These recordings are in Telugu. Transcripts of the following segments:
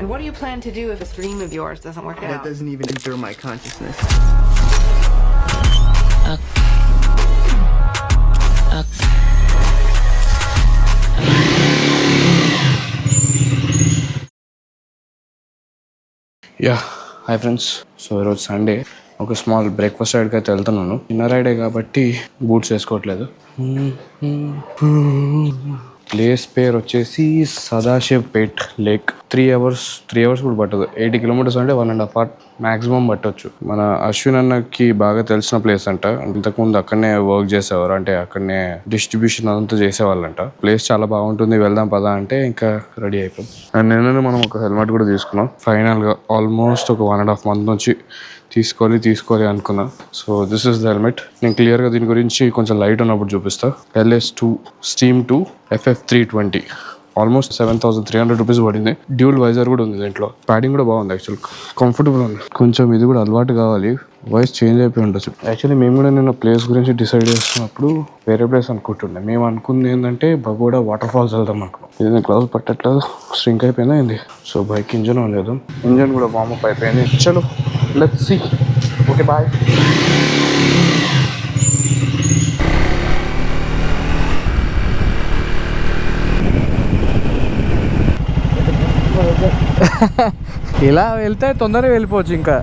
And what do you plan to do if this dream of yours doesn't work out? That doesn't even enter my consciousness. Hi friends. So ఈరోజు సండే, ఒక స్మాల్ బ్రేక్ఫాస్ట్ రైడ్కి అయితే వెళ్తున్నాను. చిన్న రైడే కాబట్టి బూట్స్ వేసుకోవట్లేదు. ప్లేస్ పేరు వచ్చేసి సదాశివ్పేట్ లేక్. 3 hours కూడా పట్టదు. 80 kilometers అంటే 1.5 hours మ్యాక్సిమం పట్టవచ్చు. మన అశ్విన్ అన్నకి బాగా తెలిసిన ప్లేస్ అంట. ఇంతకుముందు అక్కడనే వర్క్ చేసేవారు, అంటే అక్కడనే డిస్ట్రిబ్యూషన్ అంతా చేసేవాళ్ళంట. ప్లేస్ చాలా బాగుంటుంది, వెళ్దాం పదా అంటే ఇంకా రెడీ అయిపోయింది. అండ్ నిన్న మనం ఒక హెల్మెట్ కూడా తీసుకున్నాం. ఫైనల్గా ఆల్మోస్ట్ ఒక 1.5 months నుంచి తీసుకోవాలి అనుకున్నా. So this is the helmet. నేను క్లియర్గా దీని గురించి కొంచెం లైట్ ఉన్నప్పుడు చూపిస్తా. LS2 steam 2 FF320 almost 7,300 rupees పడింది. డ్యూల్ వైజర్ కూడా ఉంది దీంట్లో. ప్యాడింగ్ కూడా బాగుంది, యాక్చువల్ కంఫర్టబుల్ ఉంది. కొంచెం ఇది కూడా అలవాటు కావాలి, వాయిస్ చేంజ్ అయిపోయి ఉండొచ్చు. యాక్చువల్లీ మేము కూడా నిన్న ప్లేస్ గురించి డిసైడ్ చేస్తున్నప్పుడు వేరే ప్లేస్ అనుకుంటుండే. మేము అనుకుంది ఏంటంటే బగోడా వాటర్ ఫాల్స్ వెళ్దాం అనుకున్నాం. ఇది గ్లౌజ్ పట్టట్లేదు, స్ట్రింక్ అయిపోయిందా ఏంది. సో బైక్ ఇంజన్ లేదు, ఇంజన్ కూడా వార్మప్ అయిపోయింది. చలో లెట్స్ సీ. Okay bye. ఇలా వెళ్తే తొందరగా వెళ్ళిపోవచ్చు. ఇంకా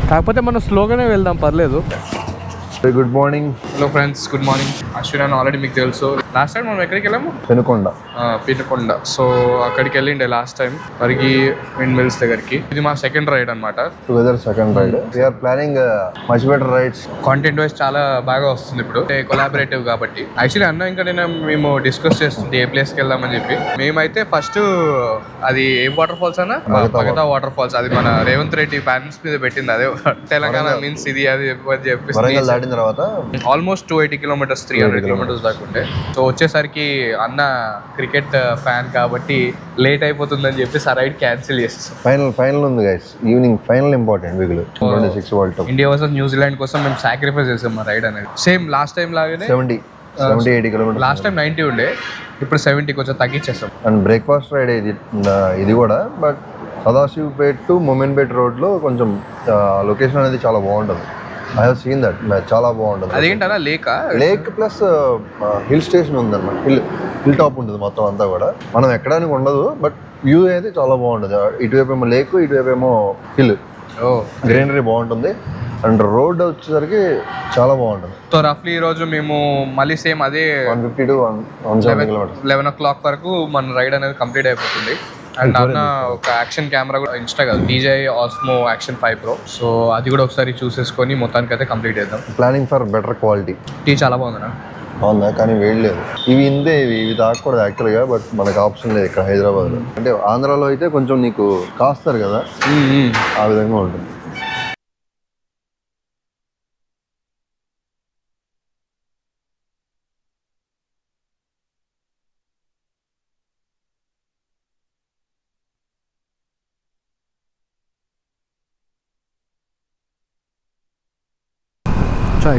కాకపోతే మనం స్లోగానే వెళ్దాం, పర్లేదు. Good morning. Hello friends, good morning. Ashwin అన్న ఆల్రెడీ మీకు తెలుసు. లాస్ట్ టైం మనం ఎక్కడికి వెళ్ళాము? పెనుకొండ. సో అక్కడికి వెళ్ళిండే last time, Parigi wind mills దగ్గరికి. ఇది మా సెకండ్ రైడ్ అనమాట. Second ride. We are planning much better rides. Content wise చాలా బాగా వస్తుంది ఇప్పుడు, కొలాబరేటివ్ కాబట్టి. యాక్చువల్లీ అన్న ఇంకా మేము డిస్కస్ చేస్తుంది ఏ ప్లేస్కి వెళ్దామని చెప్పి. మేమైతే ఫస్ట్ అది ఏ వాటర్ ఫాల్స్ అన్న, భగతా వాటర్ ఫాల్స్. అది మన రేవంత్ రెడ్డి ప్యానల్స్ మీద పెట్టింది. అదే తెలంగాణ మీన్స్ ఇది అది చెప్పి తర్వాత ఆల్మోస్ట్ 280 kilometers 300 kilometers దాకా ఉండే. సో వచ్చేసరికి అన్న క్రికెట్ ఫ్యాన్ కాబట్టి లేట్ అయిపోతుందని చెప్పి ఆ రైడ్ క్యాన్సిల్ చేసేసాం. ఫైనల్ ఉంది guys, evening final important. 26 world cup India versus New Zealand కోసం మేము సాక్రిఫైస్ చేసాం మా రైడ్ అనేది. సేమ్ లాస్ట్ టైం లాగానే 70-80 kilometers. లాస్ట్ టైం 90 ఉండే, ఇప్పుడు 70 కొంచెం తగ్గించేసాం. అండ్ బ్రేక్ఫాస్ట్ రైడ్ ఇది కూడా. బట్ సదాశివ్పేట్ టు మొమిన్పేట్ రోడ్లో కొంచెం లొకేషన్ అనేది చాలా బాగుంటుంది. I have seen that. చాలా బాగుంటుంది. అదేంటన్నా లేక్ ప్లస్ హిల్ స్టేషన్ ఉందన్నమాట. హిల్ టాప్ ఉంటుంది మొత్తం అంతా కూడా. మనం ఎక్కడానికి ఉండదు, బట్ వ్యూ అయితే చాలా బాగుంటుంది. ఇటువైపు ఏమో లేక్, ఇటువైపు ఏమో హిల్. గ్రీనరీ బాగుంటుంది. అండ్ రోడ్ వచ్చేసరికి చాలా బాగుంటుంది. సో రఫ్లీ ఈ రోజు మేము మళ్ళీ సేమ్ అదే 150 to 170 kilometers 11 o'clock వరకు మన రైడ్ అనేది కంప్లీట్ అయిపోతుంది. అండ్ అన్న ఒక యాక్షన్ కెమెరా కూడా ఇన్స్టా కదా, DJI Osmo Action 5 Pro. So అది కూడా ఒకసారి చూసేసుకొని మొత్తానికి అయితే కంప్లీట్ చేద్దాం. Planning for better quality. Tea చాలా బాగుందన్నా. బాగుందా? కానీ వేయలేదు. ఇవి తాగకూడదు యాక్చువల్గా, బట్ మనకు ఆప్షన్ లేదు ఇక్కడ హైదరాబాద్లో. అంటే ఆంధ్రాలో అయితే కొంచెం నీకు కాస్తారు కదా, ఆ విధంగా ఉంటుంది.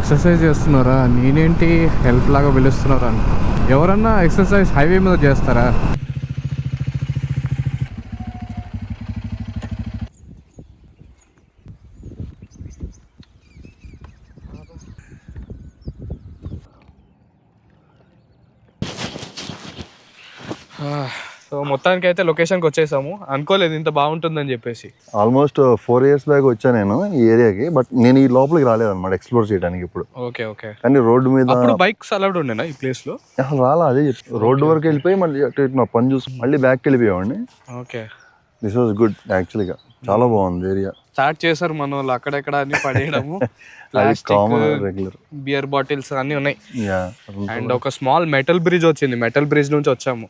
ఎక్సర్సైజ్ చేస్తున్నారా? నేనేంటి హెల్ప్ లాగా పిలుస్తున్నారా? ఎవరన్నా ఎక్సర్సైజ్ హైవే మీద చేస్తారా? సో మొత్తానికి అయితే లొకేషన్కి వచ్చేసాము. అనుకోలేదు ఇంత బాగుంటుందని చెప్పేసి. ఆల్మోస్ట్ 4 years బ్యాక్ వచ్చాను నేను ఈ ఏరియాకి, బట్ నేను ఈ లోపలికి రాలేదన్నమాట ఎక్స్ప్లోర్ చేయడానికి ఇప్పుడు. ఓకే. కానీ రోడ్డు మీద బైక్స్ అలౌడ్ ఉండేనా ఈ ప్లేస్ లో? రాలా, అదే రోడ్డు వరకు వెళ్ళిపోయి మళ్ళీ నా పని చూసి మళ్ళీ బ్యాక్కి వెళ్ళిపోయామండి. ఓకే, దిస్ వాజ్ గుడ్ యాక్చువల్గా. చాలా బాగుంది ఏరియా. స్టార్ట్ చేశారు మన వాళ్ళు అక్కడెక్కడ అన్ని పడేయడము. రెగ్యులర్ బియర్ బాటిల్స్ అన్ని ఉన్నాయి. అండ్ ఒక స్మాల్ మెటల్ బ్రిడ్జ్ వచ్చింది. మెటల్ బ్రిడ్జ్ నుంచి వచ్చాము.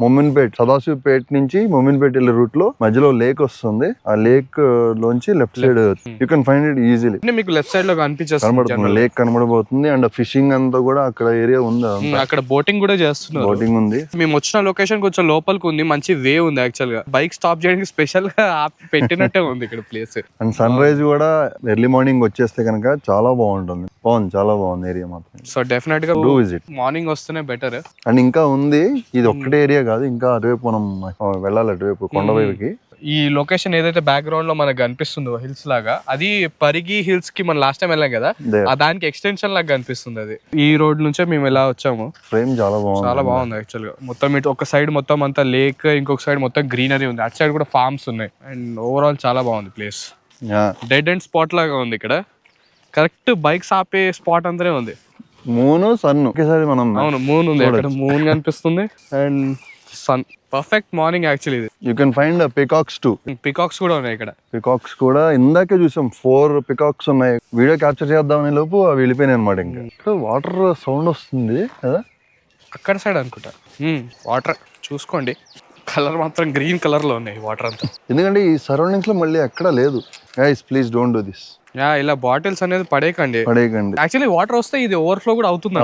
మొమిన్పేట్, సదాశివ్పేట్ నుంచి మొమిన్పేట్ వెళ్ళే రూట్ లో మధ్యలో లేక్ వస్తుంది. ఆ లేక్ లోంచి left side you can find it easily. మీకు లెఫ్ట్ సైడ్ లో కనిపించేస్తుంది, లేక్ కనబడబోతుంది. అండ్ ఫిషింగ్ అంతా కూడా అక్కడ ఏరియా ఉంది. అక్కడ బోటింగ్ కూడా చేస్తున్నారు. బోటింగ్ ఉంది. మేము వచ్చిన లొకేషన్ కొంచెం లోపలికి ఉంది, మంచి వే ఉంది. యాక్చువల్ గా బైక్ స్టాప్ చేయడానికి స్పెషల్ గా పెట్టినట్టే ఉంది ఇక్కడ ప్లేస్. అండ్ సన్ రైజ్ కూడా ఎర్లీ మార్నింగ్ వచ్చేస్తే కనుక చాలా బాగుంటుంది. చాలా బాగుంది ఏరియా మాత్రం. సో డెఫినెట్ గా డూ విజిట్. మార్నింగ్ వస్తేనే బెటర్. అండ్ ఇంకా ఉంది, ఇది ఒక్కటే ఏరియా కాదు, ఇంకా అటువైపు మనం వెళ్ళాలి, అటువైపు కొండవైపుకి. ఈ లొకేషన్ ఏదైతే బ్యాక్గ్రౌండ్ లో మనకు కనిపిస్తుందో హిల్స్ లాగా, అది పరిగి హిల్స్ కి మనం లాస్ట్ టైం వెళ్ళాం కదా, ఆ దానికి ఎక్స్టెన్షన్ లాగా కనిపిస్తుంది అది. ఈ రోడ్ నుంచే మేము ఎలా వచ్చాము. ఫ్రేమ్ చాలా బాగుంది యాక్చువల్ గా. మొత్తం ఇటు ఒక సైడ్ మొత్తం అంతా లేక్, ఇంకొక సైడ్ మొత్తం గ్రీనరీ ఉంది, అటు సైడ్ కూడా ఫార్మ్స్ ఉన్నాయి. అండ్ ఓవరాల్ చాలా బాగుంది ప్లేస్. డెడ్ అండ్ స్పాట్ లాగా ఉంది ఇక్కడ. కరెక్ట్ బైక్స్ ఆపే స్పాట్ అంతానే ఉంది. మూన్ సన్ ఒకేసారి మనం. అవును, మూన్ ఉంది అక్కడ, మూన్ కనిపిస్తుంది and sun. Perfect morning actually ఇది. You can find peacocks too. Peacocks కూడా ఉన్నాయి ఇక్కడ. పికాక్స్ కూడా ఇందాకే చూసాం, 4 పికాక్స్ ఉన్నాయి. వీడియో క్యాప్చర్ చేద్దామనే లోపు అవి వెళ్ళిపోయినాయి అనమాట. ఇంకా వాటర్ సౌండ్ వస్తుంది కదా అక్కడ సైడ్ అనుకుంటా. వాటర్ చూసుకోండి, కలర్ మాత్రం గ్రీన్ కలర్ లో ఉన్నాయి వాటర్ అంతా. ఎందుకంటే ఈ సరౌండింగ్స్ లో మళ్ళీ ఎక్కడ లేదు. Guys please don't do this. ఇలా బాటిల్స్ అనేది పడేయకండి. యాక్చువల్లీ వాటర్ వస్తే ఇది ఓవర్ఫ్లో కూడా అవుతుంది.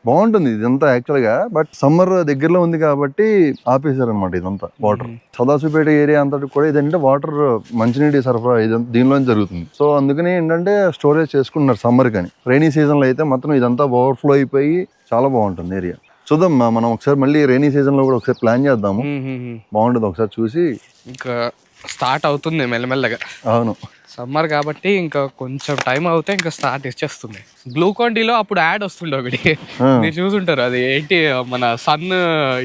బాగుంటుంది ఇదంతా యాక్చువల్ గా. బట్ సమ్మర్ దగ్గరలో ఉంది కాబట్టి ఆపేశారు అనమాట ఇదంతా వాటర్. సదాశివపేట ఏరియా అంతా కూడా ఇదంటే వాటర్ మంచినీటి సరఫరా దీనిలో జరుగుతుంది. సో అందుకని ఏంటంటే స్టోరేజ్ చేసుకుంటున్నారు సమ్మర్ కానీ. రైనీ సీజన్ లో అయితే మాత్రం ఇదంతా ఓవర్ఫ్లో అయిపోయి చాలా బాగుంటుంది ఏరియా. చూద్దాం మనం ఒకసారి మళ్ళీ రైనీ సీజన్ లో కూడా ఒకసారి ప్లాన్ చేద్దాము. బాగుంటుంది ఒకసారి చూసి. ఇంకా స్టార్ట్ అవుతుంది మెల్లమెల్లగా. అవును, సమ్మర్ కాబట్టి ఇంకా కొంచెం టైం అవుతే ఇంకా స్టార్ట్ ఇచ్చేస్తుంది. గ్లూకాన్ డీలో అప్పుడు యాడ్ వస్తుండే ఒకటి, మీరు చూసుంటారు. అది ఏంటి, మన సన్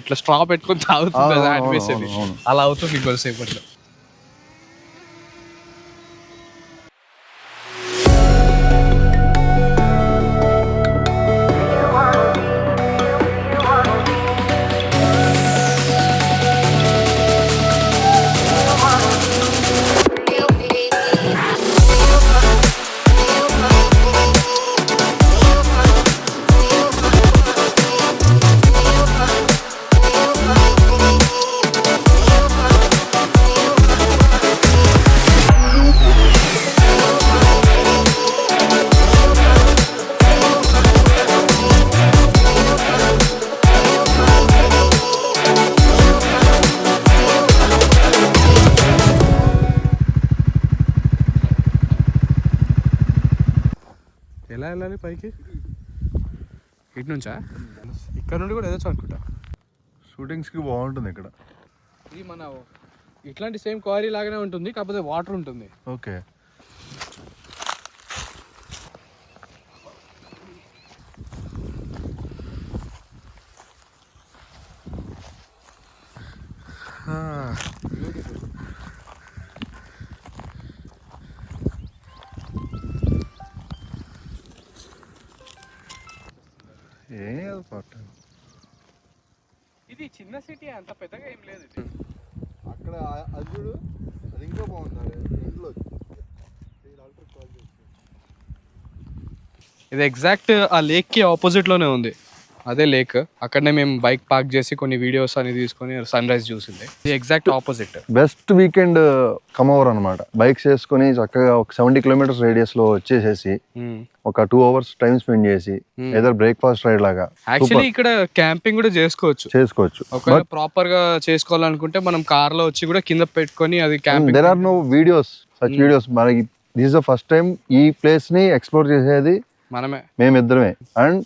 ఇట్లా స్ట్రా పెట్టుకుని తాగుతుంది యాడ్ వేసేది, అలా అవుతుంది ఇంకొంతసేపట్లో. ఎలా వెళ్ళాలి పైకి? ఇటు నుంచా? ఇక్కడ నుండి కూడా వెళ్ళొచ్చు అనుకుంటా. షూటింగ్స్ కి బాగుంటుంది ఇక్కడ. ఇది మన ఇట్లాంటి సేమ్ క్వారీ లాగానే ఉంటుంది, కాకపోతే వాటర్ ఉంటుంది. ఓకే, ఇది చిన్న సిటీ, అంత పెద్దగా ఏం లేదు. అక్కడ అది చూడు, అది ఇంకా బాగుంది. ఇది ఎగ్జాక్ట్ ఆ లేక్ కి ఆపోజిట్ లోనే ఉంది. అదే లేక్, అక్కడనే మేము బైక్ పార్క్ చేసి కొన్ని వీడియోస్ అని తీసుకొని సన్ రైజ్ చూసింది. ఇది exact opposite. Best weekend come over అనమాట. బైక్స్ చేసుకుని చక్కగా ఒక 70 కిలోమీటర్స్ రేడియస్ లో వచ్చేసేసి ఒక 2 hours టైం స్పెండ్ చేసి ఏదో బ్రేక్ఫాస్ట్ రైడ్ లాగా. యాక్చువల్లీ ఇక్కడ క్యాంపింగ్ కూడా చేసుకోవచ్చు. ఒకవేళ ప్రాపర్ గా చేసుకోవాలనుకుంటే మనం కార్ లో వచ్చి కూడా కింద పెట్టుకొని అది camping. There are no videos, such videos. మనకి దిస్ ద ఫస్ట్ టైం ఈ ప్లేస్ ని ఎక్స్ప్లోర్ చేసేది మేమిద్దరమే. అండ్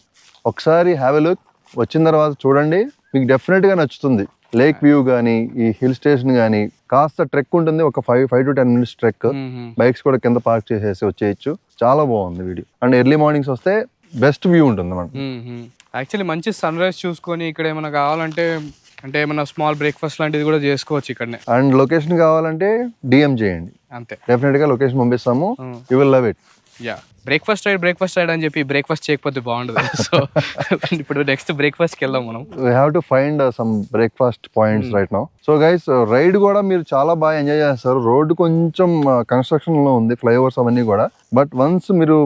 ఒకసారి హ్యావ్ ఎ లుక్, వచ్చిన తర్వాత చూడండి, మీకు డెఫినెట్ గా నచ్చుతుంది. లేక్ వ్యూ కానీ, ఈ హిల్ స్టేషన్ కానీ, కాస్త ట్రెక్ ఉంటుంది, ఒక 5 to 10 minutes ట్రెక్. బైక్స్ కూడా కింద పార్క్ చేసేసి వచ్చేయచ్చు. చాలా బాగుంది వీడియో. అండ్ ఎర్లీ మార్నింగ్స్ వస్తే బెస్ట్ వ్యూ ఉంటుంది మనకి. యాక్చువల్లీ మంచి సన్ రైజ్ చూసుకొని ఇక్కడ ఏమైనా కావాలంటే, అంటే ఏమైనా స్మాల్ బ్రేక్ఫాస్ట్ లాంటిది కూడా చేసుకోవచ్చు ఇక్కడనే. అండ్ లొకేషన్ కావాలంటే DM చేయండి, అంతే. డెఫినెట్ గా లొకేషన్ పంపిస్తాము. You will love it. Yeah, breakfast ride అని చెప్పి బ్రేక్ఫాస్ట్ చేయకపోతే బాగుండదు. సో ఇప్పుడు నెక్స్ట్ బ్రేక్ఫాస్ట్కి వెళ్దాం మనం. We have to find some breakfast points right now. So guys, ride కూడా మీరు చాలా బాగా ఎంజాయ్ చేస్తారు. రోడ్డు కొంచెం కన్స్ట్రక్షన్ లో ఉంది, ఫ్లైఓవర్స్ అవన్నీ కూడా. బట్ వన్స్ మీరు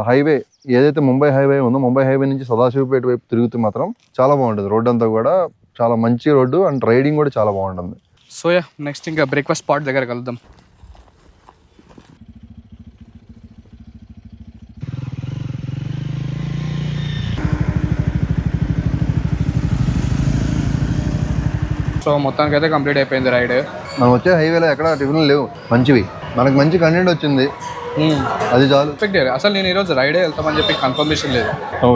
హైవే ఏదైతే ముంబై హైవే ఉందో, ముంబై హైవే నుంచి సదాశివపేట వైపు తిరుగుతూ మాత్రం చాలా బాగుంటుంది. రోడ్డు అంతా కూడా చాలా మంచి రోడ్డు, అండ్ రైడింగ్ కూడా చాలా బాగుంటుంది. సో యా, నెక్స్ట్ ఇంకా బ్రేక్ఫాస్ట్ స్పాట్ దగ్గర కలుద్దాం. సో మొత్తానికి అయితే కంప్లీట్ అయిపోయింది రైడ్. మనం వచ్చే హైవేలో ఎక్కడ టిఫిన్లు లేవు మంచివి. మనకు మంచి కంటెంట్ వచ్చింది, అది చాలు. అసలు నేను ఈరోజు రైడే వెళ్తామని చెప్పి కన్ఫర్మేషన్ లేదు.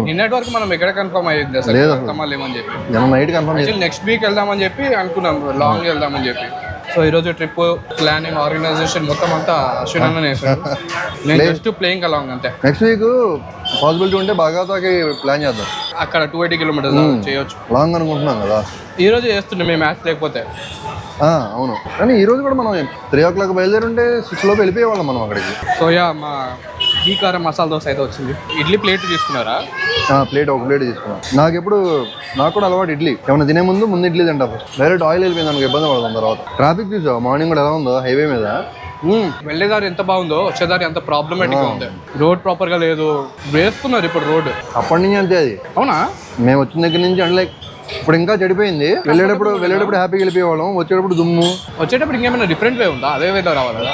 నిన్నటి వరకు మనం ఎక్కడ కన్ఫర్మ్ అయ్యింది అసలు వెళ్తామా లేమని చెప్పి. నైట్ కన్ఫర్మ్ నెక్స్ట్ వీక్ వెళ్దామని చెప్పి అనుకున్నాం, లాంగ్ వెళ్దామని చెప్పి. సో ఈరోజు ట్రిప్ ప్లానింగ్ ఆర్గనైజేషన్ మొత్తం అంతా అశ్విన్ అన్న చేశాడు. నేను జస్ట్ ప్లేయింగ్ అలాంగ్ అంతే. నెక్స్ట్ వీక్ పాసిబిలిటీ ఉంటే బాగాతాకి ప్లాన్ చేద్దాం. అక్కడ 280 కిలోమీటర్స్ చేయొచ్చు. లాంగ్ అనుకుంటున్నాం కదా. ఈ రోజు చేస్తుండే మేము మ్యాచ్ లేకపోతే. అవును, కానీ ఈ రోజు కూడా మనం 3 o'clock బయలుదేరి ఉంటే 6 లోపు వెళ్ళిపోయేవాళ్ళం మనం అక్కడికి. సో యా, మా ఈ కారం మసాలా దోశ అయితే వచ్చింది. ఇడ్లీ ప్లేట్ తీసుకున్నారా? ఒక ప్లేట్ తీసుకున్నాం. నాకు కూడా అలవాటు ఇడ్లీ. ఏమైనా తినే ముందు ఇడ్లీ తింటా. డైరెక్ట్ ఆయిల్ వెళ్ళిపోయింది, మనకు ఇబ్బంది పడుతుంది. తర్వాత ట్రాఫిక్ చూసావు మార్నింగ్ కూడా ఎలా ఉందో హైవే మీద. వెళ్ళేదారి ఎంత బాగుందో, వచ్చేదారి ఎంత ప్రాబ్లమేటిక్ గా ఉంది. రోడ్ ప్రాపర్ గా లేదు, వేస్తున్నారు ఇప్పుడు రోడ్. అప్పటి నుంచి అంతే అది. అవునా? మేము వచ్చిన దగ్గర నుంచి అంటే లైక్ ఇప్పుడు ఇంకా చెడిపోయింది. వెళ్ళేటప్పుడు హ్యాపీగా వెళ్ళిపోయేవాళ్ళం, వచ్చేటప్పుడు దుమ్ము. వచ్చేటప్పుడు ఇంకేమైనా డిఫరెంట్ వే ఉందా? అదే వేలో రావాలా?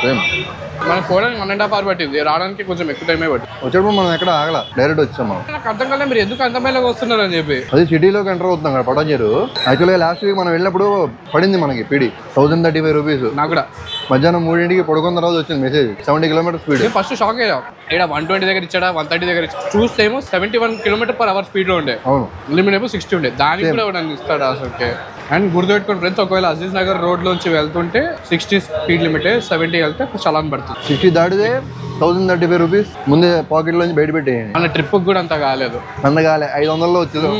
మనం పోవడానికి 1.5 hours పట్టింది, రావడానికి కొంచెం ఎక్కువ టైమే పట్టింది. వచ్చేటప్పుడు మనం ఎక్కడ ఆగల, డైరెక్ట్ వచ్చాం. నాకు అర్థం కాలేదు మీరు ఎందుకు అంత మేళగా వస్తున్నారు అని చెప్పి. అది సిటీలోకి ఎంటర్ అవుతున్నాం కదా పటాంజేరు. యాక్చువల్గా లాస్ట్ వీక్ మనం వెళ్ళినప్పుడు పడింది మనకి పీడి 1035 రూపీస్. నాకు కూడా మధ్యాహ్నం 3కి పడుకున్న తర్వాత వచ్చింది message 70 kilometers speed. First shock అయ్యా, ఇక్కడ 120 దగ్గర ఇచ్చాడా, 130 దగ్గర చూస్తేమో 71 km/h స్పీడ్ లో ఉండే. అవును, లిమిట్ ఏమో 60 ఉండే. దానికి కూడా నన్ను ఇస్తాడు అసలు. అండ్ గుర్తుపెట్టుకోండి ఫ్రెండ్స్, ఒకవేళ అజీజ్ నగర్ రోడ్ లోంచి వెళ్తుంటే 60 స్పీడ్ లిమిట్, 70 వెళ్తే చలాన్ పడుతుంది. 60 దాటితే 1035 రూపీస్ ముందే పాకెట్ లోంచి బయట పెట్టేయండి. మన ట్రిప్ కూడా అంత కాలేదు, అందగాలే 500లో వచ్చింది.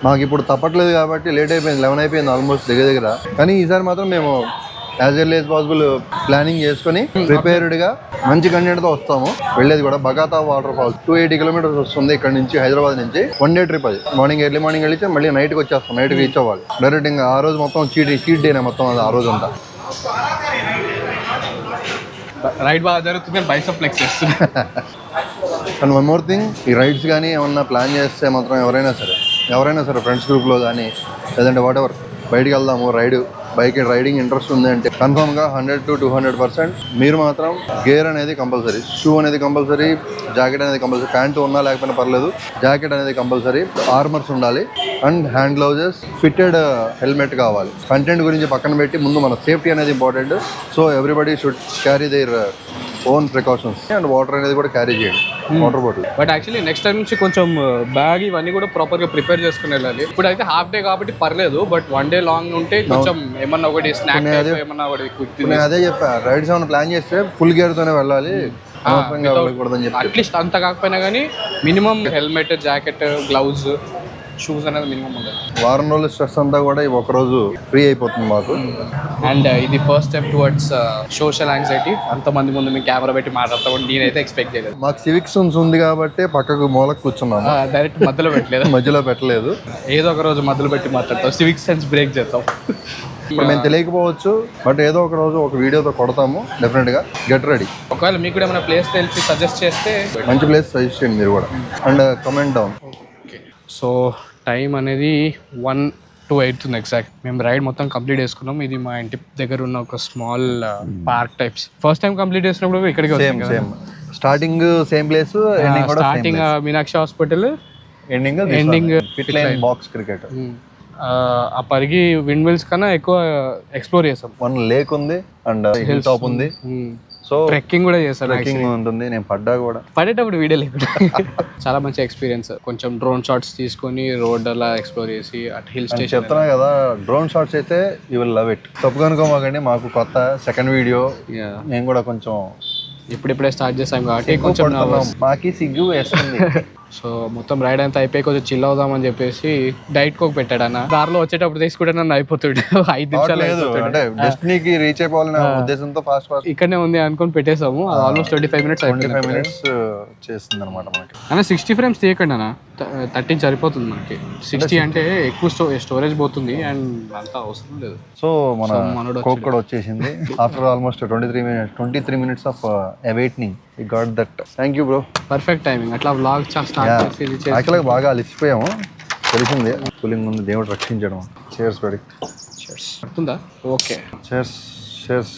మాకు ఇప్పుడు తప్పట్లేదు కాబట్టి లేట్ అయిపోయింది, 11 అయిపోయింది ఆల్మోస్ట్ దగ్గర. కానీ ఈసారి మాత్రం మేము as early as possible planning చేసుకుని ప్రిపేర్డ్గా మంచి కంటెంట్తో వస్తాము. వెళ్ళేది కూడా బగాతా వాటర్ ఫాల్స్ 280 kilometers వస్తుంది ఇక్కడ నుంచి, హైదరాబాద్ నుంచి. 1 day ట్రిప్ అది. ఎర్లీ మార్నింగ్ వెళ్తే మళ్ళీ నైట్కి వచ్చేస్తాం. నైట్కి రీచ్ అవ్వాలి డైరెక్ట్. ఇంకా ఆ రోజు మొత్తం చీట్ డేనే మొత్తం అది. ఆ రోజు అంతా రైడ్ బాగా జరుగుతుంది, బైసెప్ ఫ్లెక్స్ చేస్తుంది. అండ్ వన్ మోర్ థింగ్, ఈ రైడ్స్ కానీ ఏమన్నా ప్లాన్ చేస్తే మాత్రం ఎవరైనా సరే ఫ్రెండ్స్ గ్రూప్లో కానీ లేదంటే వాట్ ఎవర్ బయటికి వెళ్దాము బైక్ రైడింగ్ ఇంట్రెస్ట్ ఉంది అంటే కన్ఫర్మ్గా 100 to 200% మీరు మాత్రం గేర్ అనేది కంపల్సరీ, షూ అనేది కంపల్సరీ, జాకెట్ అనేది కంపల్సరీ. ప్యాంటు ఉన్నా లేకపోయినా పర్లేదు, జాకెట్ అనేది కంపల్సరీ, ఆర్మర్స్ ఉండాలి and hand gloves, fitted helmet కావాలి. కంటెంట్ గురించి పక్కన పెట్టి ముందు మన సేఫ్టీ అనేది important. So everybody should carry their own precautions. And water అనేది కూడా క్యారీ చేయండి, water bottle. But actually next time నుంచి కొంచెం బ్యాగ్ ఇవన్నీ కూడా ప్రాపర్గా ప్రిపేర్ చేసుకుని వెళ్ళాలి. ఇప్పుడు అయితే హాఫ్ డే కాబట్టి పర్లేదు, బట్ 1 day లాంగ్ ఉంటే కొంచెం ఏమన్నా ఒకటి స్నాక్ ఏమన్నా ఒకటి క్విక్. నేను అదే చెప్పా, రైడ్స్ ఏమైనా ప్లాన్ చేస్తే ఫుల్ గేర్ తోనే వెళ్ళాలి, అట్లీస్ట్ అంత కాకపోయినా కానీ minimum helmet, jacket, gloves, shoes అనేది మినిమం ఉండాలి. వారం రోజుల స్ట్రెస్ అంతా కూడా ఈ ఒక్కరోజు ఫ్రీ అయిపోతుంది మాకు. అండ్ ఇది first step towards social anxiety. అంతమంది ముందు మీ కెమెరా పెట్టి మాట్లాడతామని నేనైతే ఎక్స్పెక్ట్ చేయలేదు. మాకు సివిక్స్ ఉంది కాబట్టి పక్కకు మూలకు కూర్చున్నాము, డైరెక్ట్ మధ్యలో పెట్టలేదు. మధ్యలో పెట్టలేదు. ఏదో ఒక రోజు మధ్యలో పెట్టి మాట్లాడతాం, సివిక్ సెన్స్ బ్రేక్ చేస్తాం. ఇప్పుడు మేము తెలియకపోవచ్చు, బట్ ఏదో ఒక రోజు ఒక వీడియోతో కొడతాము డెఫినెట్గా. Get ready. ఒకవేళ మీకు కూడా ఏమైనా ప్లేస్ తెలిసి సజెస్ట్ చేస్తే మంచి ప్లేస్ సజెస్ట్ చేయండి మీరు కూడా, and comment down. So time అనేది 1 to 8 అవుతుంది ఎగ్జాక్ట్. మేము రైడ్ మొత్తం కంప్లీట్ చేసుకున్నాం. ఇది మా ఇంటి దగ్గర ఉన్న ఒక small park types. First time complete చేసినప్పుడు ఇక్కడికి వచ్చాం. Starting same place, starting Meenakshi hospital, ending fit line box cricket. ఆ పరిగి విండ్ మిల్స్ కన్నా ఎక్కువ ఎక్స్ప్లోర్ చేసాం. 1 lake ఉంది అండ్ హిల్ టాప్ ఉంది. సో ట్రెక్కింగ్ కూడా చేశాను. ట్రెక్కింగ్ ఉంటుంది. నేను పడ్డా కూడా, పడేటప్పుడు వీడియో లేకుండా. చాలా మంచి ఎక్స్పీరియన్స్. కొంచెం డ్రోన్ షాట్స్ తీసుకొని రోడ్ అలా ఎక్స్ప్లోర్ చేసి అటు హిల్ స్టేషన్. చెప్తున్నా కదా, డ్రోన్ షాట్స్ అయితే యూ విల్ లవ్ ఇట్. తప్పు అనుకోమాకండి, మాకు కొత్త సెకండ్ వీడియో. నేను కూడా కొంచెం ఇప్పుడిప్పుడే స్టార్ట్ చేసాం కాబట్టి కొంచెం మాకి సిగ్గు వేస్తుంది. సో మొత్తం రైడ్ అంతా అయిపోయి కొంచెం చిల్ అవుదామని చెప్పేసి డైట్ కోక్ పెట్టాడు అన్న. కార్లో వచ్చేటప్పుడు తీసుకుంటే నన్ను అయిపోతుండే 5 నిమిషాలు. అంటే డెస్టినీకి రీచ్ అయిపోవాలనే ఉద్దేశంతో ఫాస్ట్ ఇక్కడనే ఉంది అనుకొని పెట్టేసాము. అది ఆల్మోస్ట్ 25 minutes చేస్తుంది అనమాట మనకి. అన్న 60 frames తీయకండి అన్న, 13 సరిపోతుంది మనకి. 60 అంటే ఎక్కువ స్టోరేజ్ పోతుంది అండ్ అంతా అవసరం లేదు. సో మన కోక్ కూడా వచ్చేసింది after almost 23 minutes of awaiting. We got that. Thank you bro. Perfect timing. అట్లా వ్లాగ్ స్టార్ట్ చేసి యాక్చువల్గా బాగా అలిసిపోయాము, తెలిసింది. కూలింగ్ ముందు దేవుడు రక్షించడం. చేర్స్ పడి చేర్స్ పడుతుందా? Okay, chairs.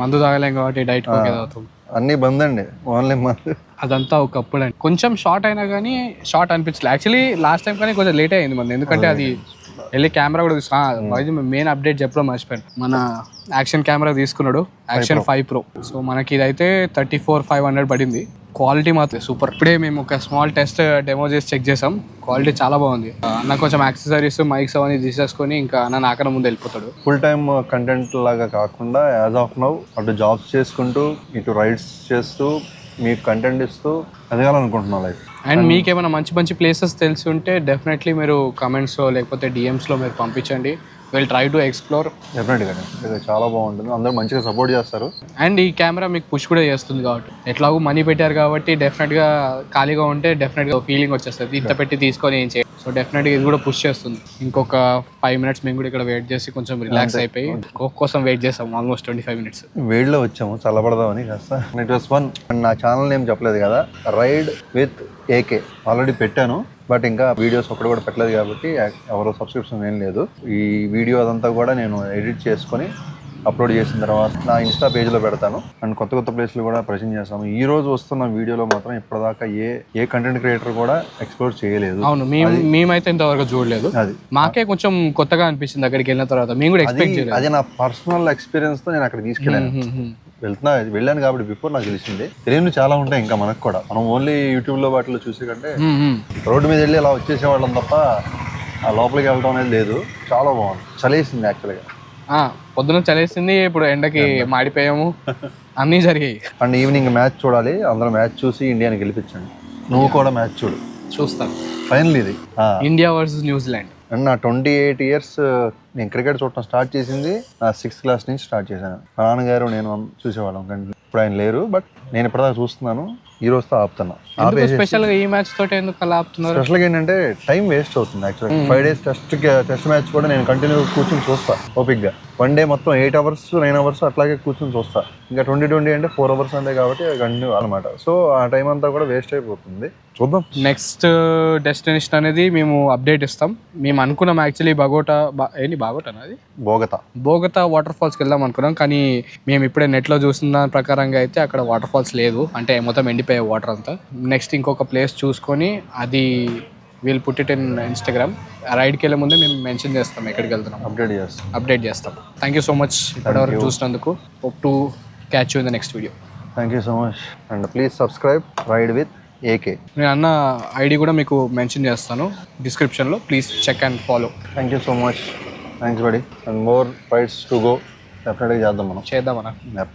మందు తాగలేం కాబట్టి డైట్ కోక్ తాగుతాం. అన్నీ బంద్ అండి, ఓన్లీ మందు. అదంతా ఒకప్పుడు అండి. కొంచెం షార్ట్ అయినా కానీ షార్ట్ అనిపించలేదు యాక్చువల్లీ లాస్ట్ టైం, కానీ కొంచెం లేట్ అయింది మన. ఎందుకంటే అది వెళ్ళి కెమెరా కూడా తీసుకున్నా. మెయిన్ అప్డేట్ చెప్పడం మర్చిపోయాను. మన యాక్షన్ కెమెరా తీసుకున్నాడు, యాక్షన్ 5 Pro. సో మనకి ఇదైతే 34,500 పడింది. క్వాలిటీ మాత్రం సూపర్. ఇప్పుడే మేము ఒక స్మాల్ టెస్ట్ డెమో చేసి చెక్ చేసాం, క్వాలిటీ చాలా బాగుంది. అన్న కొంచెం యాక్సెసరీస్ మైక్స్ అవన్నీ తీసేసుకొని ఇంకా అన్న నాకన్నా ముందు వెళ్ళిపోతాడు. ఫుల్ టైమ్ కంటెంట్ లాగా కాకుండా యాజ్ ఆఫ్ నౌ అటు జాబ్స్ చేసుకుంటూ ఇటు రైడ్స్ చేస్తూ మీకు కంటెంట్ ఇస్తూ ఎదగాలనుకుంటున్నాను లైఫ్. అండ్ మీకు ఏమైనా మంచి మంచి ప్లేసెస్ తెలిసి ఉంటే డెఫినెట్లీ మీరు కమెంట్స్లో లేకపోతే డిఎమ్స్లో మీరు పంపించండి. Will try to explore. డెఫినెట్గా ఇది చాలా బాగుంటుంది, అందరూ మంచిగా సపోర్ట్ చేస్తారు. అండ్ ఈ కెమెరా మీకు పుష్ కూడా చేస్తుంది కాబట్టి ఎట్లాగో మనీ పెట్టారు కాబట్టి డెఫినెట్గా ఖాళీగా ఉంటే డెఫినెట్గా ఫీలింగ్ వచ్చేస్తుంది ఇంత పెట్టి తీసుకొని ఏం చేయాలి. సో డెఫినెట్గా ఇది కూడా పుష్ చేస్తుంది. ఇంకొక 5 minutes మేము కూడా ఇక్కడ వెయిట్ చేసి కొంచెం రిలాక్స్ అయిపోయి కోక్ కోసం వెయిట్ చేస్తాం ఆల్మోస్ట్ 25 minutes. వేడిలో వచ్చాము చల్లబడదామని కాస్త. It was fun. అండ్ నా ఛానల్ నేమ్ చెప్పలేదు కదా, రైడ్ విత్ ఏకే ఆల్రెడీ పెట్టాను, బట్ ఇంకా వీడియోస్ ఒకటి కూడా పెట్టలేదు కాబట్టి ఎవరో సబ్స్క్రిప్షన్ ఏం లేదు. ఈ వీడియో అదంతా కూడా నేను ఎడిట్ చేసుకొని అప్లోడ్ చేసిన తర్వాత నా ఇన్స్టా పేజ్లో పెడతాను. అండ్ కొత్త కొత్త ప్లేస్లు కూడా ప్రజెంట్ చేస్తాము. ఈ రోజు వస్తున్న వీడియోలో మాత్రం ఇప్పటిదాకా ఏ కంటెంట్ క్రియేటర్ కూడా ఎక్స్ప్లోర్ చేయలేదు. అవును, మేమైతే ఇంతవరకు చూడలేదు. అది మాకే కొంచెం కొత్తగా అనిపించింది అక్కడికి వెళ్ళిన తర్వాత. మేము కూడా ఎక్స్పెక్ట్ చేయలేదు. అది నా పర్సనల్ ఎక్స్పీరియన్స్ తో నేను అక్కడ తీసుకెళ్ళాను. వెళ్ళాను కాబట్టి బిఫోర్ నాకు తెలిసింది. తెలియని చాలా ఉంటాయి ఇంకా మనకు కూడా. మనం ఓన్లీ యూట్యూబ్ లో వాటిలో చూసే కంటే రోడ్డు మీద వెళ్ళి అలా వచ్చేసేవాళ్ళం తప్ప ఆ లోపలికి వెళ్ళడం అనేది లేదు. చాలా బాగుంది. చలేసింది యాక్చువల్గా. పొద్దున చలేసింది, ఇప్పుడు ఎండకి మాడిపోయాము, అన్నీ జరిగాయి. అండ్ ఈవినింగ్ మ్యాచ్ చూడాలి. అందరూ మ్యాచ్ చూసి ఇండియాని గెలిపించండి. నువ్వు కూడా మ్యాచ్ చూడు. చూస్తాను. ఫైనల్ ఇది ఇండియా వర్సెస్ న్యూజిలాండ్. అండ్ నా 28 years నేను క్రికెట్ చూడటం స్టార్ట్ చేసింది నా 6th class నుంచి స్టార్ట్ చేశాను. మా నాన్నగారు నేను చూసేవాళ్ళం, కానీ ఇప్పుడు ఆయన లేరు. బట్ నేను ఇప్పటిదాకా చూస్తున్నాను. ఈ రోజుతో ఆపుతున్నా. స్పెషల్ గా ఈ మ్యాచ్ తోటి ఎందుకు అలా ఆపుతున్నారు? స్పెషల్గా ఏంటంటే టైం వేస్ట్ అవుతుంది యాక్చువల్గా. 5 days టెస్ట్ మ్యాచ్ కూడా నేను కంటిన్యూ కూర్చొని చూస్తా ఓపిక్గా. 1 day మొత్తం 8 hours 9 hours అట్లాగే కూర్చొని చూస్తా. ఇంకా 20 అంటే 4 hours అంతే కాబట్టి కంటిన్యూ అనమాట. సో ఆ టైం అంతా కూడా వేస్ట్ అయిపోతుంది. చూద్దాం. నెక్స్ట్ డెస్టినేషన్ అనేది మేము అప్డేట్ ఇస్తాం. మేము అనుకున్నాం యాక్చువల్లీ బోగతా వాటర్ ఫాల్స్కి వెళ్దాం అనుకున్నాం, కానీ మేము ఇప్పుడే నెట్లో చూసిన దాని ప్రకారంగా అయితే అక్కడ వాటర్ ఫాల్స్ లేదు, అంటే మొత్తం ఎండిపోయే వాటర్ అంతా. నెక్స్ట్ ఇంకొక ప్లేస్ చూసుకొని అది we'll put it in Instagram. రైడ్కి వెళ్ళే ముందే మేము మెన్షన్ చేస్తాం ఎక్కడికి వెళ్తున్నాం, అప్డేట్ చేస్తాం. థ్యాంక్ యూ సో మచ్ ఇప్పటివరకు చూసినందుకు. Hope to catch you in the next video. Thank you so much. And please subscribe ride with AK. నేను అన్న ఐడి కూడా మీకు మెన్షన్ చేస్తాను డిస్క్రిప్షన్లో. Please check and follow. Thank you so much. Thanks buddy. And more rides to go. డెఫినెట్గా చేద్దాం మనం. చేద్దామన్నా.